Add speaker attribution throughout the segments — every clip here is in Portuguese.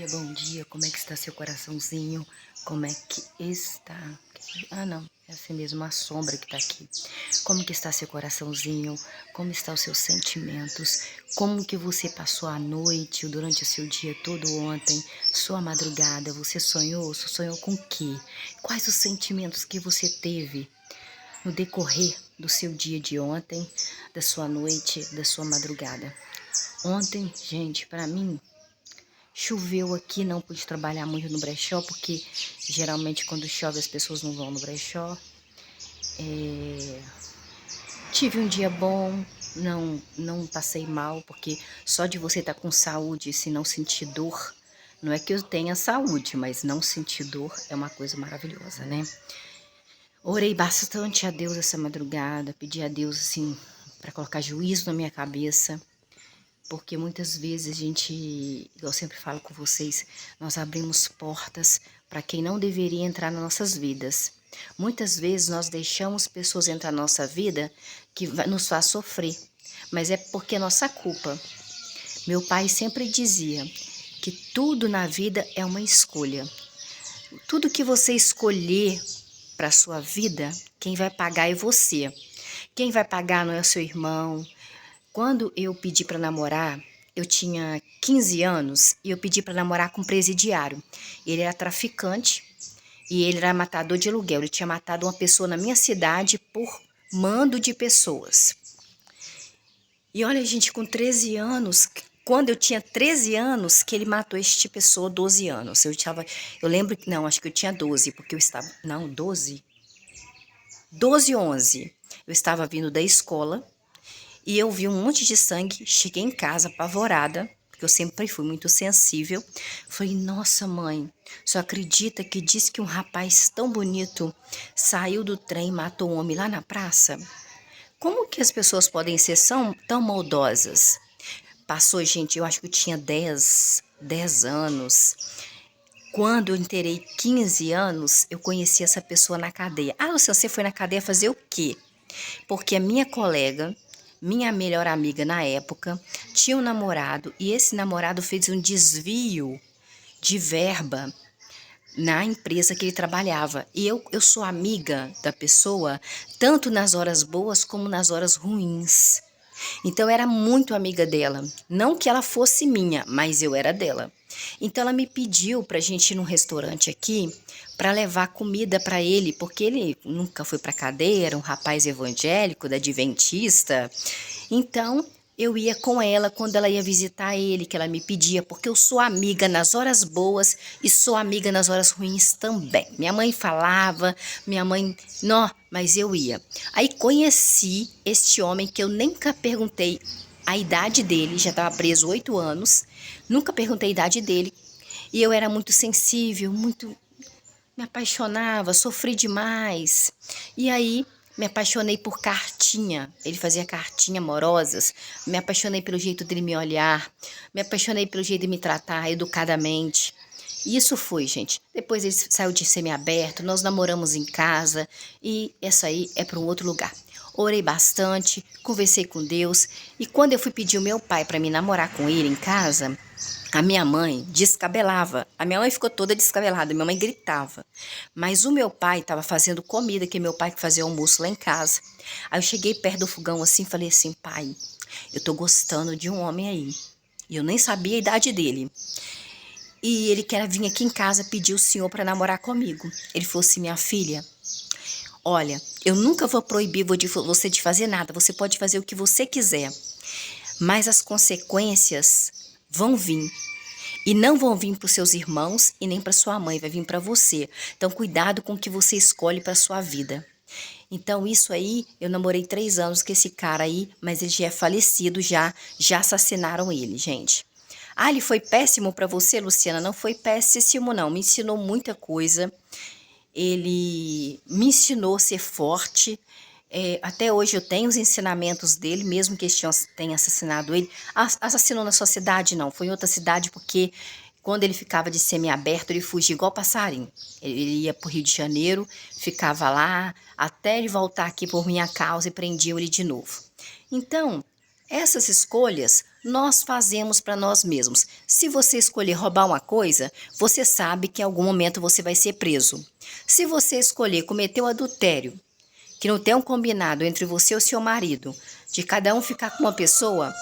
Speaker 1: bom dia, como é que está seu coraçãozinho? Como é que está? Ah, não, é assim mesmo, a sombra que está aqui. Como que está seu coraçãozinho? Como estão os seus sentimentos? Como que você passou a noite, durante o seu dia todo ontem, sua madrugada? Você sonhou? Você sonhou com o quê? Quais os sentimentos que você teve no decorrer do seu dia de ontem, da sua noite, da sua madrugada? Ontem, gente, para mim, choveu aqui, não pude trabalhar muito no brechó, porque geralmente quando chove as pessoas não vão no brechó. Tive um dia bom, não passei mal, porque só de você estar com saúde, se não sentir dor, não é que eu tenha saúde, mas não sentir dor é uma coisa maravilhosa, né? Orei bastante a Deus essa madrugada, pedi a Deus, assim, para colocar juízo na minha cabeça, porque muitas vezes a gente, eu sempre falo com vocês, nós abrimos portas para quem não deveria entrar nas nossas vidas. Muitas vezes nós deixamos pessoas entrar na nossa vida que nos faz sofrer, mas é porque é nossa culpa. Meu pai sempre dizia que tudo na vida é uma escolha. Tudo que você escolher para a sua vida, quem vai pagar é você. Quem vai pagar não é o seu irmão. Quando eu pedi para namorar, eu tinha 15 anos e eu pedi para namorar com um presidiário. Ele era traficante e ele era matador de aluguel. Ele tinha matado uma pessoa na minha cidade por mando de pessoas. E olha, gente, com 13 anos, quando eu tinha 13 anos, que ele matou este pessoa, 12 anos. Eu lembro que, não, acho que eu tinha 12, porque eu estava, não, 12 ou 11. Eu estava vindo da escola. E eu vi um monte de sangue, cheguei em casa apavorada, porque eu sempre fui muito sensível. Falei, nossa mãe, só acredita que diz que um rapaz tão bonito saiu do trem e matou um homem lá na praça? Como que as pessoas podem ser tão maldosas? Passou, gente, eu acho que eu tinha 10 anos. Quando eu inteirei 15 anos, eu conheci essa pessoa na cadeia. Ah, Luciana, você foi na cadeia fazer o quê? Porque a minha colega, minha melhor amiga na época, tinha um namorado e esse namorado fez um desvio de verba na empresa que ele trabalhava. E eu sou amiga da pessoa, tanto nas horas boas como nas horas ruins. Então eu era muito amiga dela. Não que ela fosse minha, mas eu era dela. Então ela me pediu para a gente ir num restaurante aqui para levar comida para ele, porque ele nunca foi para cadeia, era um rapaz evangélico, da adventista. Então eu ia com ela quando ela ia visitar ele, que ela me pedia, porque eu sou amiga nas horas boas e sou amiga nas horas ruins também. Minha mãe falava, minha mãe, não, mas eu ia. Aí conheci este homem que eu nunca perguntei a idade dele, já estava preso 8 anos, nunca perguntei a idade dele. E eu era muito sensível, muito me apaixonava, sofri demais. E aí me apaixonei por cartinha. Ele fazia cartinha amorosas. Me apaixonei pelo jeito dele me olhar. Me apaixonei pelo jeito de me tratar educadamente. E isso foi, gente. Depois ele saiu de semiaberto, nós namoramos em casa e essa aí é para um outro lugar. Orei bastante, conversei com Deus e quando eu fui pedir o meu pai para me namorar com ele em casa, a minha mãe descabelava. A minha mãe ficou toda descabelada, minha mãe gritava. Mas o meu pai estava fazendo comida, que meu pai que fazia almoço lá em casa. Aí eu cheguei perto do fogão assim, falei assim, pai, eu tô gostando de um homem aí. E eu nem sabia a idade dele. E ele quer vir aqui em casa pedir o senhor para namorar comigo. Ele falou assim, minha filha, olha, eu nunca vou proibir você de fazer nada. Você pode fazer o que você quiser. Mas as consequências vão vir. E não vão vir para os seus irmãos e nem para sua mãe, vai vir para você. Então, cuidado com o que você escolhe para sua vida. Então, isso aí, eu namorei 3 anos com esse cara aí, mas ele já é falecido, já assassinaram ele, gente. Ah, ele foi péssimo para você, Luciana? Não foi péssimo, não. Me ensinou muita coisa. Ele me ensinou a ser forte. Até hoje eu tenho os ensinamentos dele, mesmo que eles tenham assassinado ele. Assassinou na sua cidade, não. Foi em outra cidade, porque quando ele ficava de semiaberto, ele fugia igual passarinho. Ele ia para o Rio de Janeiro, ficava lá, até ele voltar aqui por minha causa e prendiam ele de novo. Então, essas escolhas nós fazemos para nós mesmos. Se você escolher roubar uma coisa, você sabe que em algum momento você vai ser preso. Se você escolher cometer o adultério, que não tem um combinado entre você e o seu marido, de cada um ficar com uma pessoa,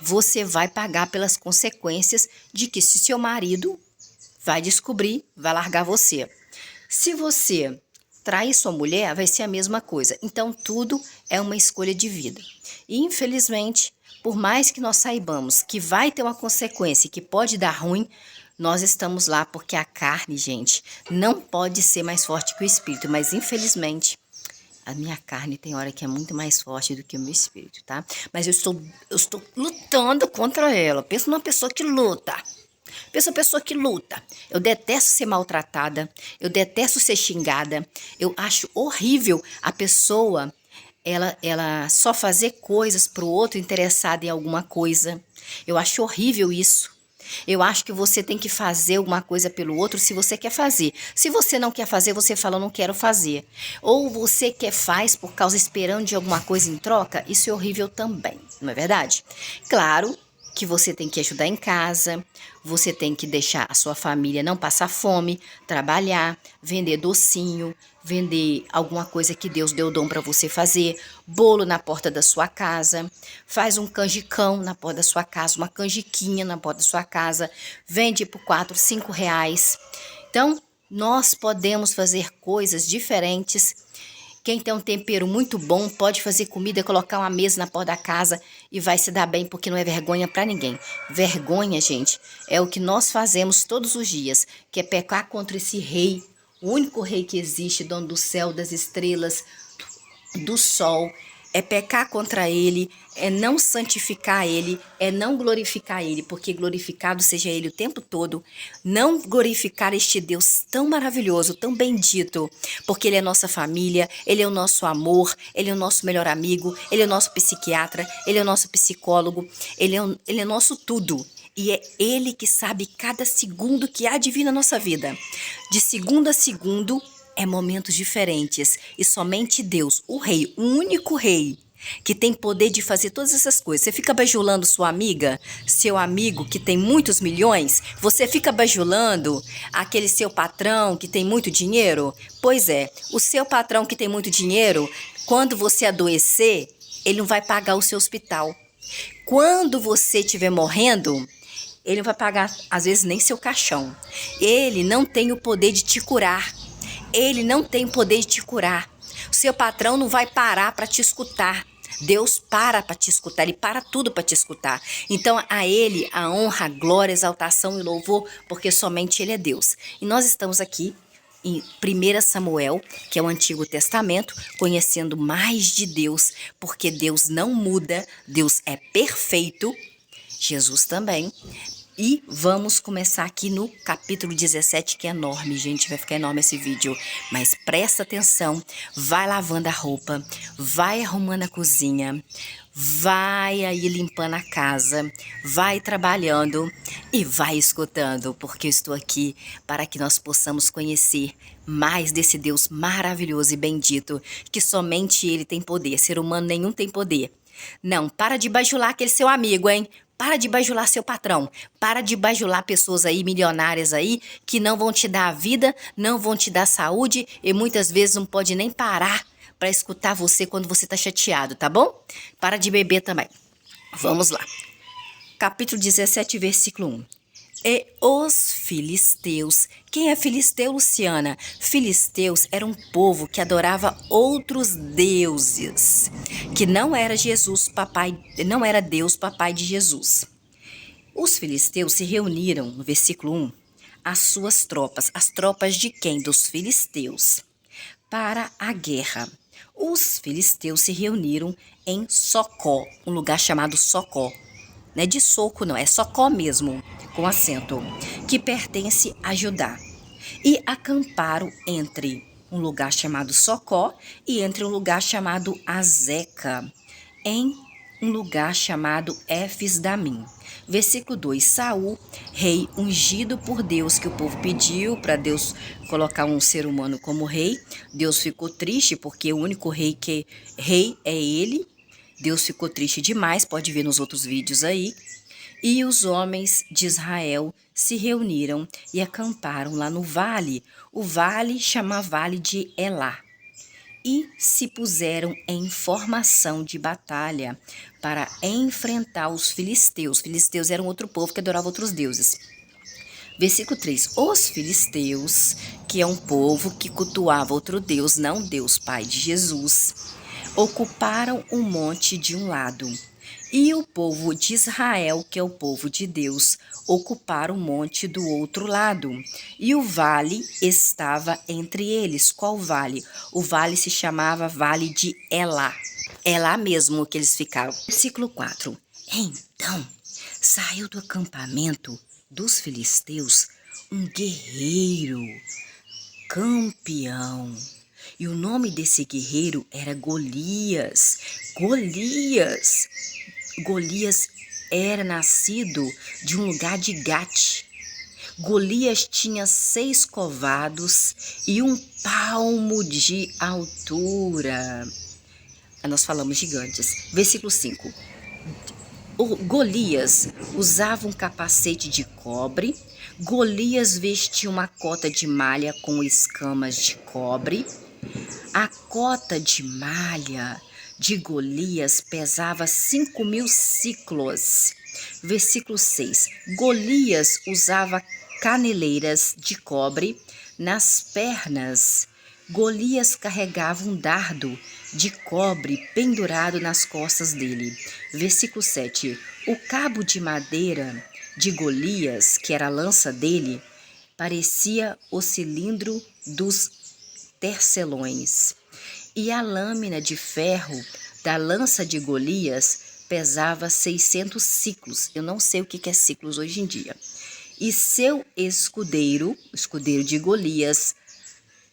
Speaker 1: você vai pagar pelas consequências de que se seu marido vai descobrir, vai largar você. Se você trair sua mulher, vai ser a mesma coisa. Então, tudo é uma escolha de vida. E, infelizmente, por mais que nós saibamos que vai ter uma consequência e que pode dar ruim, nós estamos lá porque a carne, gente, não pode ser mais forte que o espírito. Mas, infelizmente, a minha carne tem hora que é muito mais forte do que o meu espírito, tá? Mas eu estou lutando contra ela. Pensa numa pessoa que luta. Pensa uma pessoa que luta. Eu detesto ser maltratada. Eu detesto ser xingada. Eu acho horrível a pessoa, ela só fazer coisas pro outro interessada em alguma coisa. Eu acho horrível isso. Eu acho que você tem que fazer alguma coisa pelo outro se você quer fazer. Se você não quer fazer, você fala, eu não quero fazer. Ou você quer faz por causa esperando de alguma coisa em troca, isso é horrível também, não é verdade? Claro que você tem que ajudar em casa, você tem que deixar a sua família não passar fome, trabalhar, vender docinho, vender alguma coisa que Deus deu dom para você fazer, bolo na porta da sua casa, faz um canjicão na porta da sua casa, uma canjiquinha na porta da sua casa, vende por 4, 5 reais. Então, nós podemos fazer coisas diferentes. Quem tem um tempero muito bom pode fazer comida, colocar uma mesa na porta da casa e vai se dar bem, porque não é vergonha para ninguém. Vergonha, gente, é o que nós fazemos todos os dias, que é pecar contra esse rei, o único rei que existe, dono do céu, das estrelas, do sol. É pecar contra ele, é não santificar ele, é não glorificar ele, porque glorificado seja ele o tempo todo. Não glorificar este Deus tão maravilhoso, tão bendito, porque ele é nossa família, ele é o nosso amor, ele é o nosso melhor amigo, ele é o nosso psiquiatra, ele é o nosso psicólogo, ele é nosso tudo. E é ele que sabe cada segundo que há de vir na nossa vida. De segundo a segundo, é momentos diferentes e somente Deus, o rei, o único rei que tem poder de fazer todas essas coisas. Você fica bajulando sua amiga, seu amigo que tem muitos milhões? Você fica bajulando aquele seu patrão que tem muito dinheiro? Pois é, o seu patrão que tem muito dinheiro, quando você adoecer, ele não vai pagar o seu hospital. Quando você estiver morrendo, ele não vai pagar, às vezes, nem seu caixão. Ele não tem o poder de te curar. Ele não tem poder de te curar. O seu patrão não vai parar para te escutar. Deus para te escutar, ele para tudo para te escutar. Então, a ele a honra, a glória, a exaltação e louvor, porque somente ele é Deus. E nós estamos aqui em 1 Samuel, que é o Antigo Testamento, conhecendo mais de Deus, porque Deus não muda, Deus é perfeito, Jesus também. E vamos começar aqui no capítulo 17, que é enorme, gente, vai ficar enorme esse vídeo. Mas presta atenção, vai lavando a roupa, vai arrumando a cozinha, vai aí limpando a casa, vai trabalhando e vai escutando, porque eu estou aqui para que nós possamos conhecer mais desse Deus maravilhoso e bendito, que somente Ele tem poder, ser humano nenhum tem poder. Não, para de bajular aquele seu amigo, hein? Para de bajular seu patrão, para de bajular pessoas aí, milionárias aí, que não vão te dar a vida, não vão te dar saúde e muitas vezes não pode nem parar para escutar você quando você tá chateado, tá bom? Para de beber também. Vamos lá. Capítulo 17, versículo 1. E os filisteus. Quem é filisteu, Luciana? Filisteus era um povo que adorava outros deuses, que não era Jesus, papai, não era Deus, papai de Jesus. Os filisteus se reuniram, no versículo 1, as suas tropas. As tropas de quem? Dos filisteus, para a guerra. Os filisteus se reuniram em Socó, um lugar chamado Socó. Não é de soco, não, é Socó mesmo, com acento, que pertence a Judá. E acamparam entre um lugar chamado Socó e entre um lugar chamado Azeca, em um lugar chamado Éfes-Damim. Versículo 2. Saul, rei ungido por Deus, que o povo pediu para Deus colocar um ser humano como rei. Deus ficou triste porque o único rei que rei é ele. Deus ficou triste demais, pode ver nos outros vídeos aí. E os homens de Israel se reuniram e acamparam lá no vale. O vale chama Vale de Elá. E se puseram em formação de batalha para enfrentar os filisteus. Os filisteus eram outro povo que adorava outros deuses. Versículo 3. Os filisteus, que é um povo que cultuava outro Deus, não Deus Pai de Jesus, ocuparam um monte de um lado. E o povo de Israel, que é o povo de Deus, ocuparam o monte do outro lado. E o vale estava entre eles. Qual vale? O vale se chamava Vale de Elá. É lá mesmo que eles ficaram. Versículo 4. Então saiu do acampamento dos filisteus um guerreiro campeão. E o nome desse guerreiro era Golias. Golias era nascido de um lugar de Gate. Golias tinha 6 covados e 1 palmo de altura. Nós falamos gigantes. Versículo 5. Golias usava um capacete de cobre. Golias vestia uma cota de malha com escamas de cobre. A cota de malha de Golias pesava 5.000 ciclos. Versículo 6. Golias usava caneleiras de cobre nas pernas. Golias carregava um dardo de cobre pendurado nas costas dele. Versículo 7. O cabo de madeira de Golias, que era a lança dele, parecia o cilindro dos tercelões. E a lâmina de ferro da lança de Golias pesava 600 ciclos. Eu não sei o que é ciclos hoje em dia. E seu escudeiro, o escudeiro de Golias,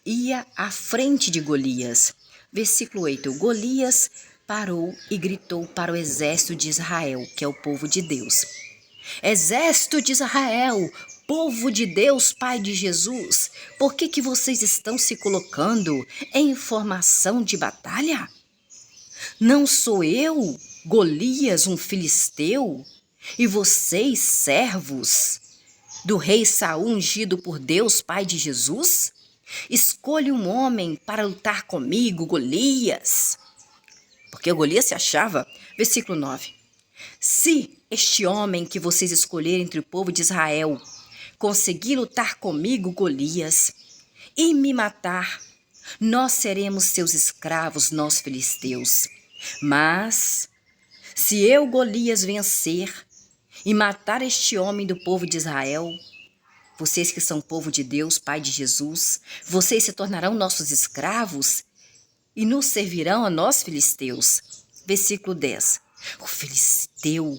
Speaker 1: ia à frente de Golias. Versículo 8. Golias parou e gritou para o exército de Israel, que é o povo de Deus. Exército de Israel, povo de Deus, Pai de Jesus, por que vocês estão se colocando em formação de batalha? Não sou eu, Golias, um filisteu, e vocês, servos do rei Saul, ungido por Deus, Pai de Jesus? Escolha um homem para lutar comigo, Golias. Porque Golias se achava, versículo 9. Se este homem que vocês escolherem entre o povo de Israel conseguir lutar comigo, Golias, e me matar, nós seremos seus escravos, nós filisteus. Mas se eu, Golias, vencer e matar este homem do povo de Israel, vocês que são povo de Deus, Pai de Jesus, vocês se tornarão nossos escravos e nos servirão a nós, filisteus. Versículo 10. O filisteu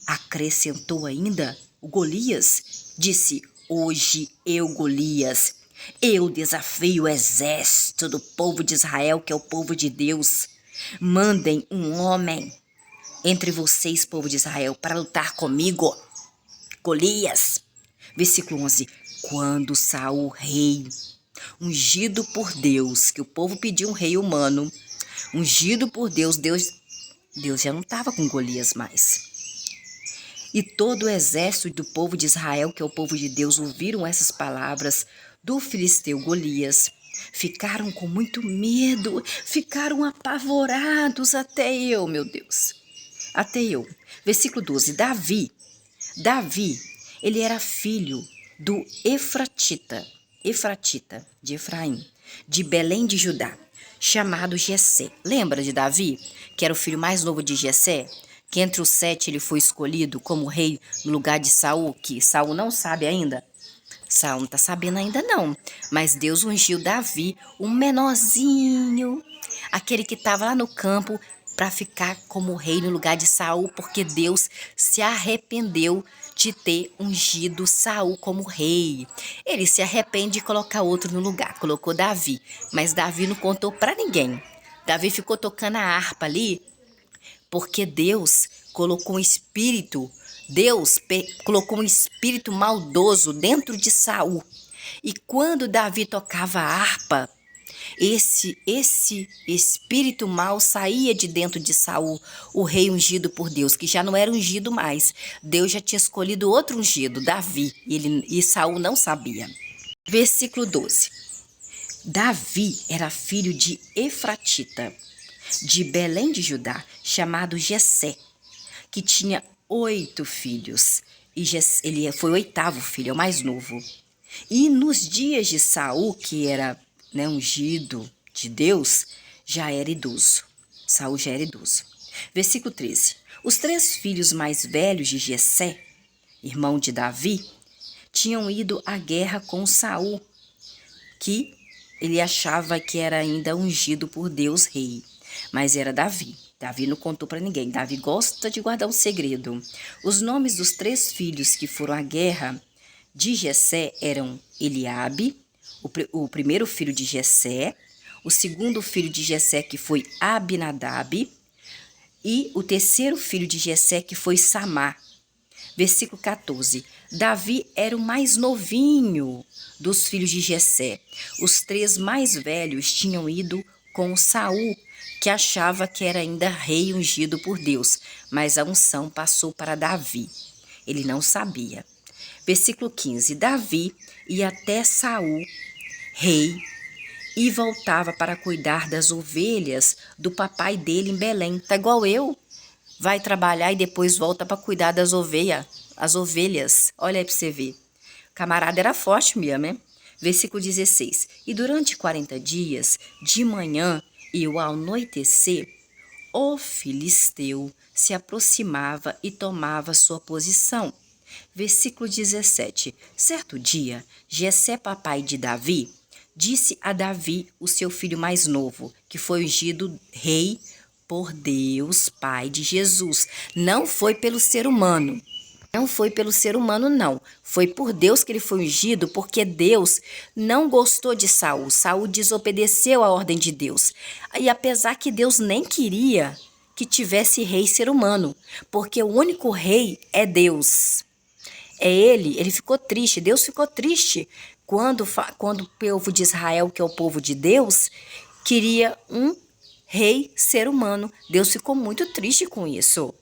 Speaker 1: acrescentou ainda, o Golias disse: hoje eu, Golias, eu desafio o exército do povo de Israel, que é o povo de Deus. Mandem um homem entre vocês, povo de Israel, para lutar comigo, Golias. Versículo 11. Quando Saul, rei, ungido por Deus, que o povo pediu um rei humano, ungido por Deus, Deus já não estava com Golias mais. E todo o exército do povo de Israel, que é o povo de Deus, ouviram essas palavras do filisteu Golias. Ficaram com muito medo, ficaram apavorados, até eu, meu Deus. Até eu. Versículo 12. Davi, ele era filho do Efratita de Efraim, de Belém de Judá, chamado Jessé. Lembra de Davi, que era o filho mais novo de Jessé? Que entre os 7 ele foi escolhido como rei no lugar de Saul, que Saul não sabe ainda? Saul não está sabendo ainda não, mas Deus ungiu Davi, um menorzinho, aquele que estava lá no campo, para ficar como rei no lugar de Saul, porque Deus se arrependeu de ter ungido Saul como rei. Ele se arrepende de colocar outro no lugar, colocou Davi, mas Davi não contou para ninguém. Davi ficou tocando a harpa ali, porque Deus colocou um espírito maldoso dentro de Saul. E quando Davi tocava a harpa, esse espírito mau saía de dentro de Saul, o rei ungido por Deus, que já não era ungido mais. Deus já tinha escolhido outro ungido, Davi, e Saul não sabia. Versículo 12. Davi era filho de Efratita, de Belém de Judá, chamado Jessé, que tinha 8 filhos. E ele foi o 8º filho, é o mais novo. E nos dias de Saul, que era, ungido de Deus, já era idoso. Saul já era idoso. Versículo 13. Os 3 filhos mais velhos de Jessé, irmão de Davi, tinham ido à guerra com Saul, que ele achava que era ainda ungido por Deus rei, mas era Davi. Davi não contou para ninguém. Davi gosta de guardar um segredo. Os nomes dos 3 filhos que foram à guerra de Jessé eram Eliabe, o primeiro filho de Jessé, o segundo filho de Jessé, que foi Abinadab, e o terceiro filho de Jessé, que foi Samá. Versículo 14. Davi era o mais novinho dos filhos de Jessé. Os 3 mais velhos tinham ido com Saul, que achava que era ainda rei ungido por Deus, mas a unção passou para Davi. Ele não sabia. Versículo 15. Davi ia até Saul, rei, e voltava para cuidar das ovelhas do papai dele em Belém. Tá igual eu. Vai trabalhar e depois volta para cuidar das ovelhas. As ovelhas. Olha aí para você ver. O camarada era forte mesmo, né? Versículo 16. E durante 40 dias, de manhã e ao anoitecer, o filisteu se aproximava e tomava sua posição. Versículo 17. Certo dia, Jessé, papai de Davi, disse a Davi, o seu filho mais novo, que foi ungido rei por Deus, pai de Jesus. Não foi pelo ser humano. Não foi pelo ser humano, não. Foi por Deus que ele foi ungido, porque Deus não gostou de Saul. Saul desobedeceu a ordem de Deus. E apesar que Deus nem queria que tivesse rei ser humano, porque o único rei é Deus. É ele ficou triste, Deus ficou triste quando o povo de Israel, que é o povo de Deus, queria um rei ser humano. Deus ficou muito triste com isso.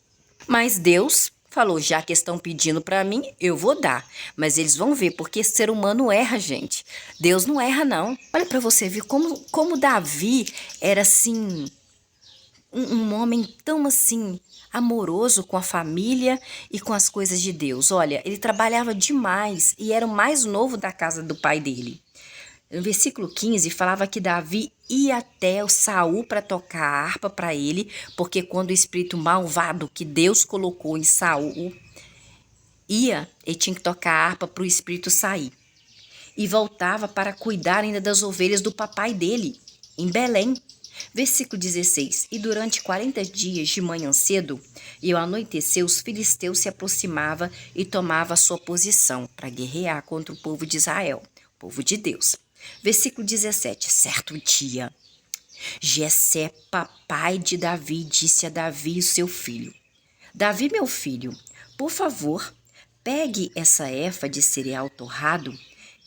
Speaker 1: Mas Deus falou, já que estão pedindo para mim, eu vou dar. Mas eles vão ver, porque ser humano erra, gente. Deus não erra, não. Olha para você ver como Davi era assim, um homem tão assim, amoroso com a família e com as coisas de Deus. Olha, ele trabalhava demais e era o mais novo da casa do pai dele. No versículo 15, falava que Davi ia até o Saul para tocar a harpa para ele, porque quando o espírito malvado que Deus colocou em Saul ele tinha que tocar a harpa para o espírito sair. E voltava para cuidar ainda das ovelhas do papai dele, em Belém. Versículo 16. E durante 40 dias, de manhã cedo e ao anoitecer, os filisteus se aproximavam e tomavam a sua posição para guerrear contra o povo de Israel, o povo de Deus. Versículo 17. Certo dia, Jessé, papai de Davi, disse a Davi, o seu filho: Davi, meu filho, por favor, pegue essa efa de cereal torrado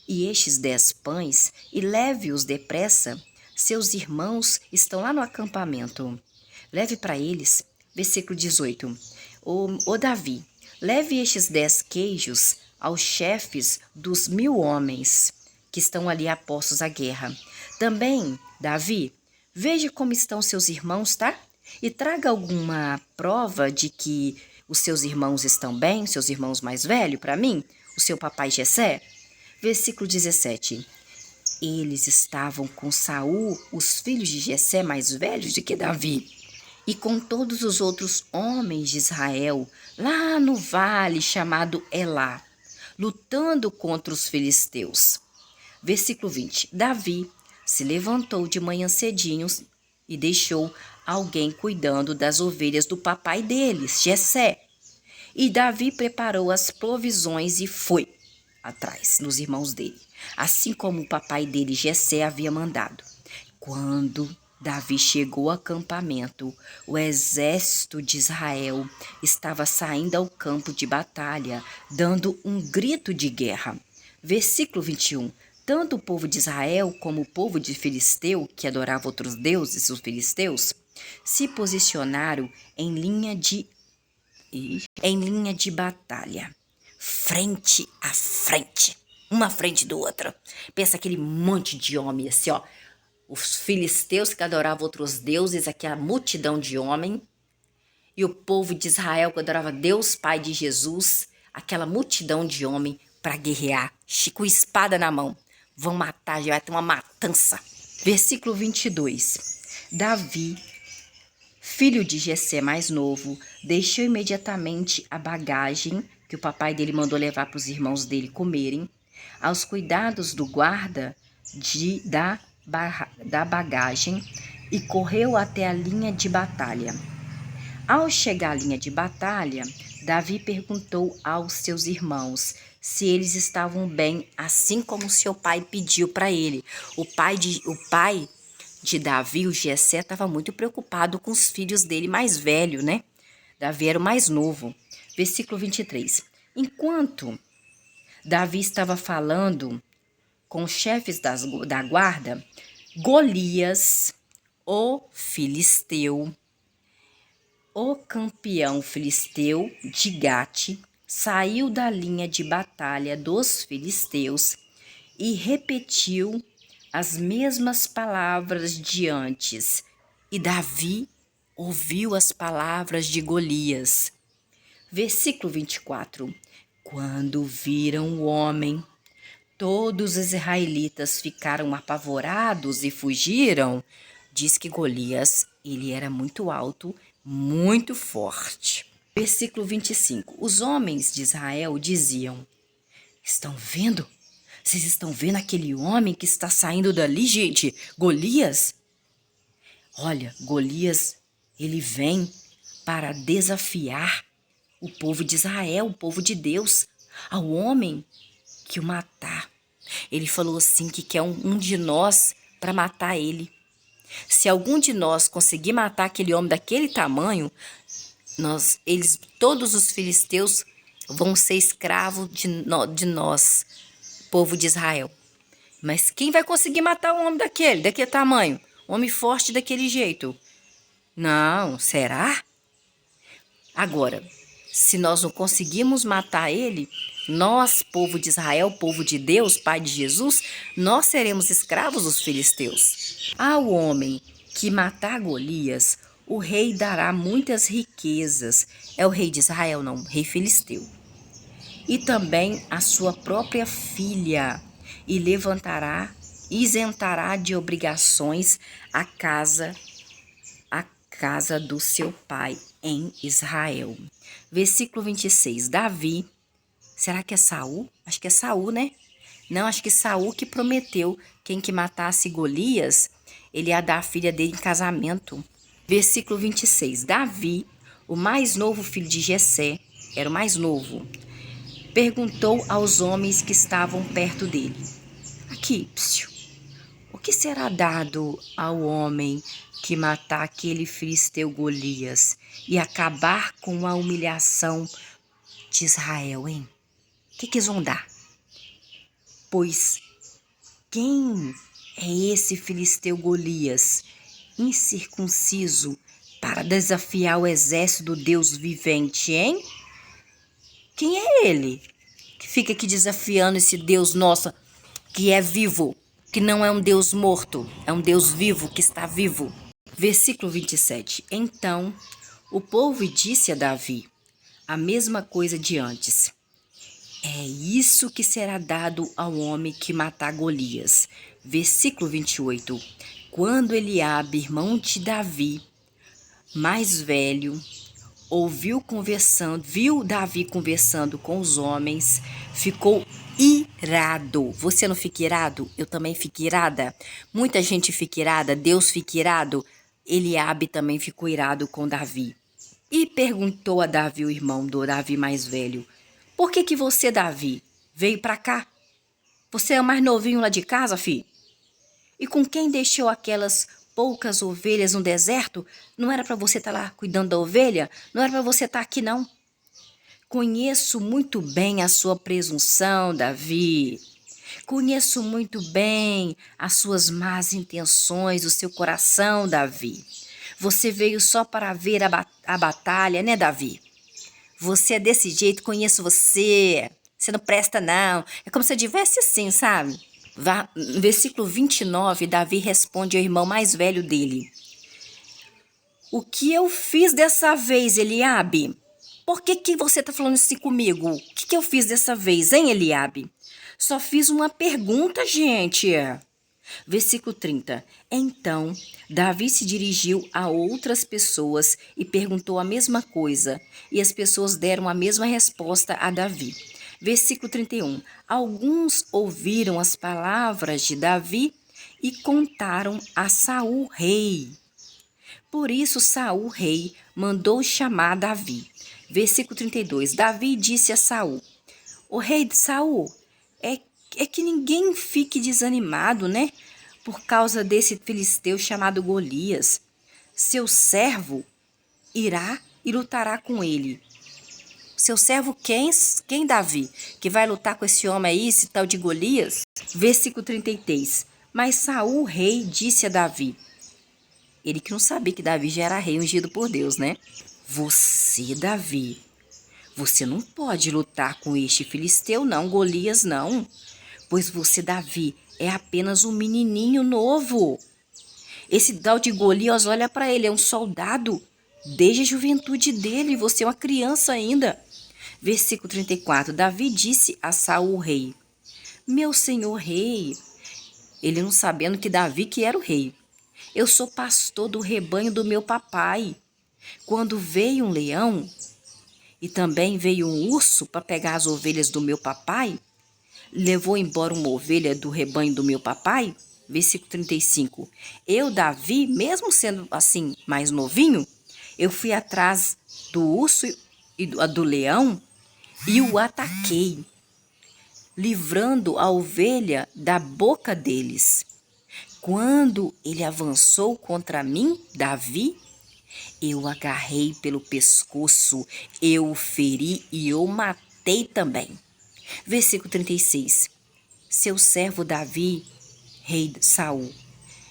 Speaker 1: e estes 10 pães e leve-os depressa. Seus irmãos estão lá no acampamento. Leve para eles. Versículo 18. Ô Davi, leve estes 10 queijos aos chefes dos 1000 homens que estão ali apostos à guerra. Também, Davi, veja como estão seus irmãos, tá? E traga alguma prova de que os seus irmãos estão bem, seus irmãos mais velhos, para mim, o seu papai Jessé. Versículo 17. Eles estavam com Saul, os filhos de Jessé mais velhos do que Davi, e com todos os outros homens de Israel, lá no vale chamado Elá, lutando contra os filisteus. Versículo 20. Davi se levantou de manhã cedinho e deixou alguém cuidando das ovelhas do papai deles, Jessé. E Davi preparou as provisões e foi atrás dos irmãos dele, assim como o papai dele, Jessé, havia mandado. Quando Davi chegou ao acampamento, o exército de Israel estava saindo ao campo de batalha, dando um grito de guerra. Versículo 21. Tanto o povo de Israel como o povo de Filisteu, que adorava outros deuses, os filisteus, se posicionaram em linha de batalha, frente a frente, uma frente do outro. Pensa aquele monte de homem assim, ó. Os filisteus que adoravam outros deuses, aquela multidão de homem, e o povo de Israel que adorava Deus, Pai de Jesus, aquela multidão de homem para guerrear, com espada na mão. Vão matar, já vai ter uma matança. Versículo 22. Davi, filho de Jessé mais novo, deixou imediatamente a bagagem que o papai dele mandou levar para os irmãos dele comerem, aos cuidados do guarda da bagagem, e correu até a linha de batalha. Ao chegar à linha de batalha, Davi perguntou aos seus irmãos se eles estavam bem, assim como seu pai pediu para ele. O pai de Davi, o Jessé, estava muito preocupado com os filhos dele mais velho, né? Davi era o mais novo. Versículo 23. Enquanto Davi estava falando com os chefes da guarda, Golias, o filisteu, o campeão filisteu de Gate, saiu da linha de batalha dos filisteus e repetiu as mesmas palavras de antes. E Davi ouviu as palavras de Golias. Versículo 24. Quando viram o homem, todos os israelitas ficaram apavorados e fugiram. Diz que Golias, ele era muito alto, muito forte. Versículo 25. Os homens de Israel diziam: estão vendo? Vocês estão vendo aquele homem que está saindo dali, gente? Golias? Olha, Golias, ele vem para desafiar o povo de Israel, o povo de Deus, ao homem que o matar. Ele falou assim que quer um de nós para matar ele. Se algum de nós conseguir matar aquele homem daquele tamanho, todos os filisteus vão ser escravos de nós, povo de Israel. Mas quem vai conseguir matar um homem daquele tamanho? Um homem forte daquele jeito? Não, será? Agora, se nós não conseguirmos matar ele, nós, povo de Israel, povo de Deus, Pai de Jesus, nós seremos escravos dos filisteus. Ao homem que matar Golias, o rei dará muitas riquezas. É o rei de Israel, não, o rei filisteu. E também a sua própria filha, e isentará de obrigações a casa do seu pai em Israel. Versículo 26. Davi, será que é Saul? Acho que é Saul, né? Não, acho que Saul que prometeu quem que matasse Golias, ele ia dar a filha dele em casamento. Versículo 26. Davi, o mais novo filho de Jessé, era o mais novo, perguntou aos homens que estavam perto dele: aqui, o que será dado ao homem que matar aquele filisteu Golias e acabar com a humilhação de Israel, hein? O que eles vão dar? Pois quem é esse filisteu Golias, incircunciso, para desafiar o exército do Deus vivente, hein? Quem é ele que fica aqui desafiando esse Deus nosso que é vivo, que não é um Deus morto, é um Deus vivo que está vivo? Versículo 27. Então o povo disse a Davi a mesma coisa de antes: é isso que será dado ao homem que matar Golias. Versículo 28. Quando Eliabe, irmão de Davi, mais velho, viu Davi conversando com os homens, ficou irado. Você não fica irado? Eu também fico irada. Muita gente fica irada, Deus fica irado. Eliabe também ficou irado com Davi. E perguntou a Davi, o irmão do Davi mais velho: por que você, Davi, veio para cá? Você é o mais novinho lá de casa, filho? E com quem deixou aquelas poucas ovelhas no deserto? Não era para você estar lá cuidando da ovelha? Não era para você estar aqui, não? Conheço muito bem a sua presunção, Davi. Conheço muito bem as suas más intenções, o seu coração, Davi. Você veio só para ver a batalha, né, Davi? Você é desse jeito, conheço você. Você não presta, não. É como se eu tivesse assim, sabe? No versículo 29, Davi responde ao irmão mais velho dele: O que eu fiz dessa vez, Eliabe? Por que você está falando assim comigo? O que eu fiz dessa vez, hein, Eliabe? Só fiz uma pergunta, gente. Versículo 30. Então, Davi se dirigiu a outras pessoas e perguntou a mesma coisa, e as pessoas deram a mesma resposta a Davi. Versículo 31. Alguns ouviram as palavras de Davi e contaram a Saul rei. Por isso Saul rei mandou chamar Davi. Versículo 32. Davi disse a Saul: O rei de Saul, é que ninguém fique desanimado, né? Por causa desse filisteu chamado Golias. Seu servo irá e lutará com ele. Seu servo quem, Davi? Que vai lutar com esse homem aí, esse tal de Golias? Versículo 33. Mas Saul, rei, disse a Davi. Ele que não sabia que Davi já era rei ungido por Deus, né? Você, Davi, você não pode lutar com este filisteu, não, Golias, não. Pois você, Davi, é apenas um menininho novo. Esse tal de Golias, olha para ele, é um soldado desde a juventude dele, você é uma criança ainda. Versículo 34, Davi disse a Saul, rei, meu senhor rei, ele não sabendo que Davi que era o rei. Eu sou pastor do rebanho do meu papai. Quando veio um leão e também veio um urso para pegar as ovelhas do meu papai, levou embora uma ovelha do rebanho do meu papai. Versículo 35. Eu, Davi, mesmo sendo assim mais novinho, eu fui atrás do urso e do leão e o ataquei, livrando a ovelha da boca deles. Quando ele avançou contra mim, Davi, eu o agarrei pelo pescoço, eu o feri e o matei também. Versículo 36. Seu servo Davi, rei de Saul,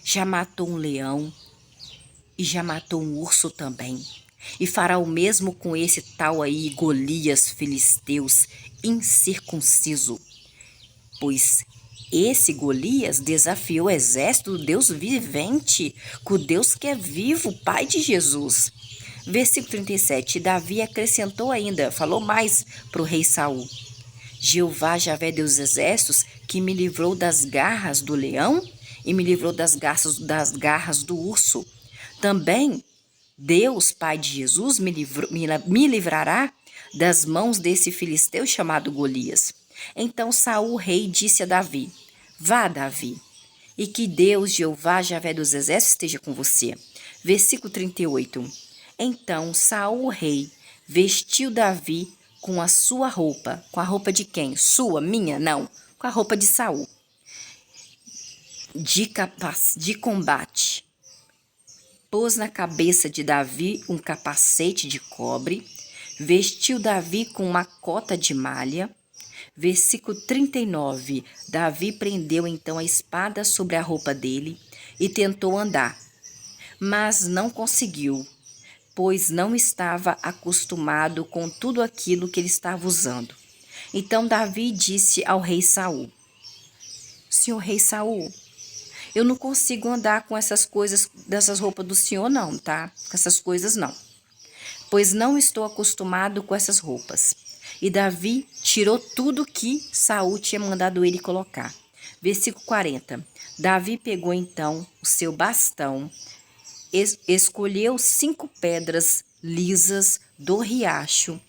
Speaker 1: já matou um leão e já matou um urso também. E fará o mesmo com esse tal aí Golias filisteus incircunciso. Pois esse Golias desafiou o exército do Deus vivente, com o Deus que é vivo, Pai de Jesus. Versículo 37, Davi acrescentou ainda, falou mais para o rei Saul. Jeová, Javé Deus dos exércitos, que me livrou das garras do leão e me livrou das garras do urso. Também Deus, Pai de Jesus, me livrará das mãos desse filisteu chamado Golias. Então Saul, rei, disse a Davi, vá, Davi, e que Deus, Jeová, Javé dos exércitos, esteja com você. Versículo 38. Então Saul, rei, vestiu Davi com a sua roupa. Com a roupa de quem? Sua? Minha? Não. Com a roupa de Saul. De combate. Pôs na cabeça de Davi um capacete de cobre. Vestiu Davi com uma cota de malha. Versículo 39. Davi prendeu então a espada sobre a roupa dele e tentou andar, mas não conseguiu, pois não estava acostumado com tudo aquilo que ele estava usando. Então Davi disse ao rei Saul: Senhor rei Saul, eu não consigo andar com essas coisas, dessas roupas do senhor não, tá? Com essas coisas não, pois não estou acostumado com essas roupas. E Davi tirou tudo que Saul tinha mandado ele colocar. Versículo 40. Davi pegou então o seu bastão, escolheu 5 pedras lisas do riacho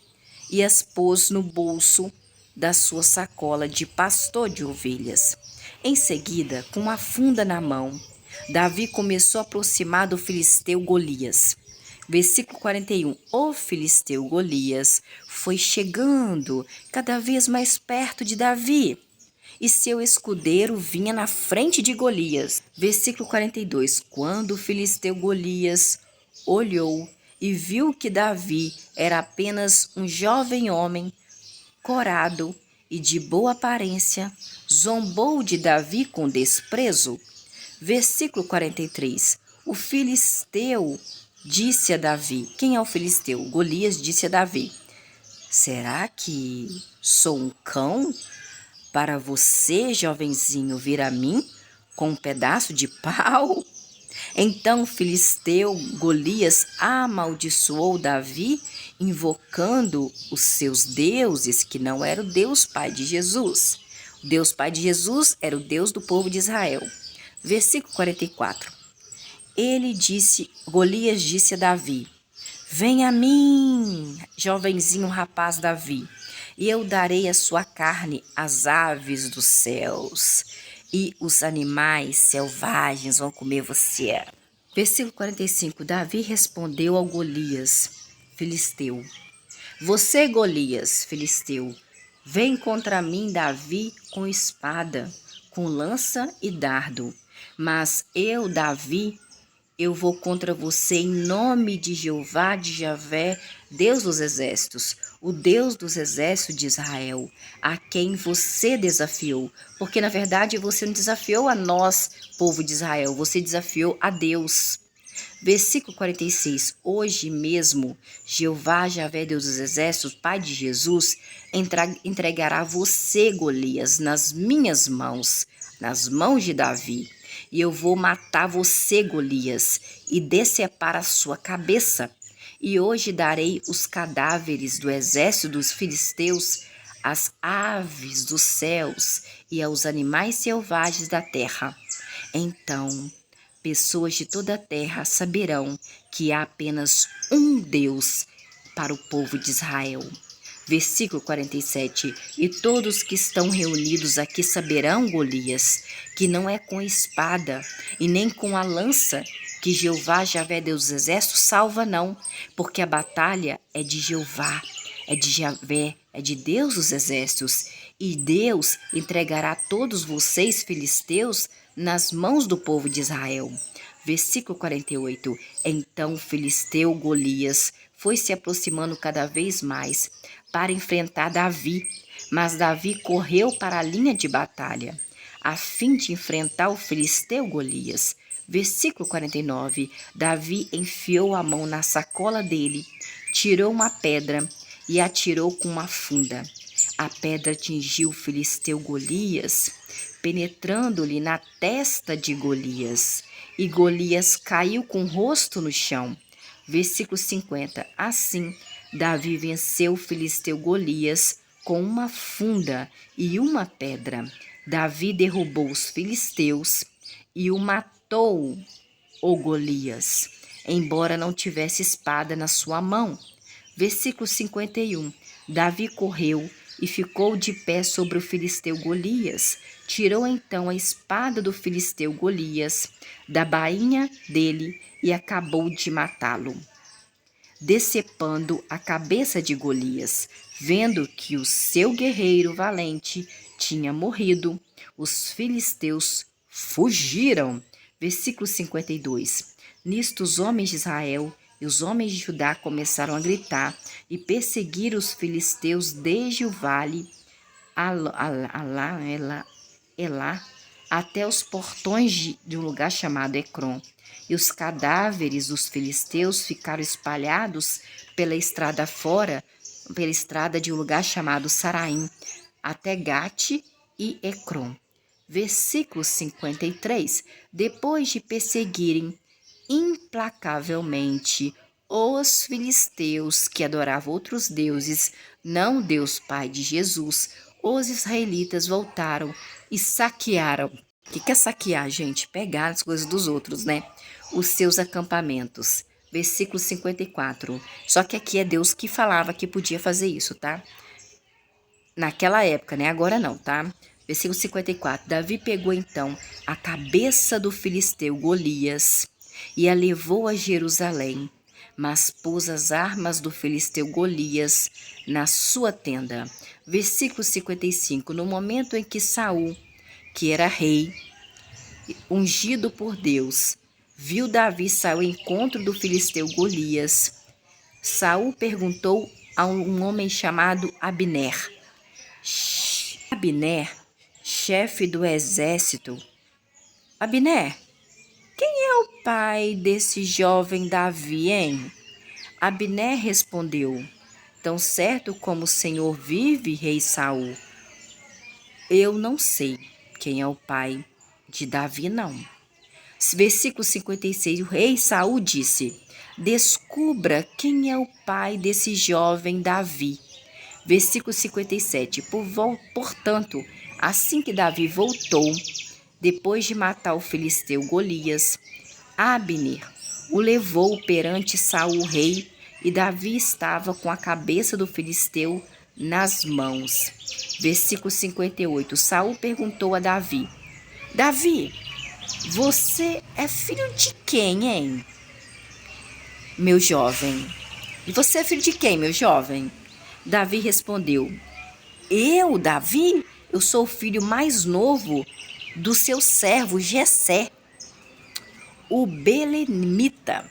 Speaker 1: e as pôs no bolso da sua sacola de pastor de ovelhas. Em seguida, com uma funda na mão, Davi começou a aproximar do filisteu Golias. Versículo 41. O filisteu Golias foi chegando cada vez mais perto de Davi, e seu escudeiro vinha na frente de Golias. Versículo 42. Quando o filisteu Golias olhou e viu que Davi era apenas um jovem homem corado e de boa aparência, zombou de Davi com desprezo. Versículo 43. O filisteu disse a Davi. Quem é o filisteu? Golias disse a Davi: será que sou um cão para você, jovenzinho, vir a mim com um pedaço de pau? Então o filisteu Golias amaldiçoou Davi, invocando os seus deuses, que não era o Deus Pai de Jesus. O Deus Pai de Jesus era o Deus do povo de Israel. Versículo 44. Golias disse a Davi: vem a mim, jovenzinho rapaz Davi, e eu darei a sua carne às aves dos céus, e os animais selvagens vão comer você. Versículo 45. Davi respondeu ao Golias, filisteu: você, Golias, filisteu, vem contra mim, Davi, com espada, com lança e dardo. Mas eu, Davi, eu vou contra você em nome de Jeová, de Javé, Deus dos exércitos, o Deus dos exércitos de Israel, a quem você desafiou. Porque, na verdade, você não desafiou a nós, povo de Israel, você desafiou a Deus. Versículo 46. Hoje mesmo, Jeová, Javé, Deus dos exércitos, Pai de Jesus, entregará você, Golias, nas minhas mãos, nas mãos de Davi. E eu vou matar você, Golias, e decepar a sua cabeça. E hoje darei os cadáveres do exército dos filisteus às aves dos céus e aos animais selvagens da terra. Então, pessoas de toda a terra saberão que há apenas um Deus para o povo de Israel. Versículo 47. E todos que estão reunidos aqui saberão, Golias, que não é com espada e nem com a lança que Jeová, Javé, Deus dos exércitos, salva, não, porque a batalha é de Jeová, é de Javé, é de Deus dos exércitos, e Deus entregará todos vocês, filisteus, nas mãos do povo de Israel. Versículo 48. Então o filisteu Golias foi se aproximando cada vez mais para enfrentar Davi, mas Davi correu para a linha de batalha, a fim de enfrentar o filisteu Golias. Versículo 49. Davi enfiou a mão na sacola dele, tirou uma pedra e atirou com uma funda. A pedra atingiu o filisteu Golias, penetrando-lhe na testa de Golias, e Golias caiu com o rosto no chão. Versículo 50. Assim, Davi venceu o filisteu Golias com uma funda e uma pedra. Davi derrubou os filisteus e o matou, o Golias, embora não tivesse espada na sua mão. Versículo 51. Davi correu e ficou de pé sobre o filisteu Golias. Tirou então a espada do filisteu Golias da bainha dele e acabou de matá-lo, decepando a cabeça de Golias. Vendo que o seu guerreiro valente tinha morrido, os filisteus fugiram. Versículo 52. Nisto os homens de Israel e os homens de Judá começaram a gritar e perseguir os filisteus desde o vale Elá até os portões de um lugar chamado Ecrom. E os cadáveres dos filisteus ficaram espalhados pela estrada fora, pela estrada de um lugar chamado Saraim, até Gate e Ecrom. Versículo 53. Depois de perseguirem implacavelmente os filisteus que adoravam outros deuses, não Deus Pai de Jesus, os israelitas voltaram e saquearam. O que é saquear, gente? Pegar as coisas dos outros, né? Os seus acampamentos. Versículo 54. Só que aqui é Deus que falava que podia fazer isso, tá? Naquela época, né? Agora não, tá? Versículo 54. Davi pegou então a cabeça do filisteu Golias e a levou a Jerusalém, mas pôs as armas do filisteu Golias na sua tenda. Versículo 55. No momento em que Saul, que era rei, ungido por Deus, viu Davi sair ao encontro do filisteu Golias, Saul perguntou a um homem chamado Abner: Abner, chefe do exército. Abner, quem é o pai desse jovem Davi, hein? Abner respondeu: Tão certo como o Senhor vive, rei Saul, eu não sei quem é o pai de Davi, não. Versículo 56, o rei Saul disse: Descubra quem é o pai desse jovem Davi. Versículo 57, portanto, assim que Davi voltou, depois de matar o filisteu Golias, Abner o levou perante Saul rei, e Davi estava com a cabeça do filisteu nas mãos. Versículo 58, Saul perguntou a Davi: Davi, você é filho de quem, hein, meu jovem? E você é filho de quem, meu jovem? Davi respondeu: Eu, Davi, eu sou o filho mais novo do seu servo Jessé, o belemita.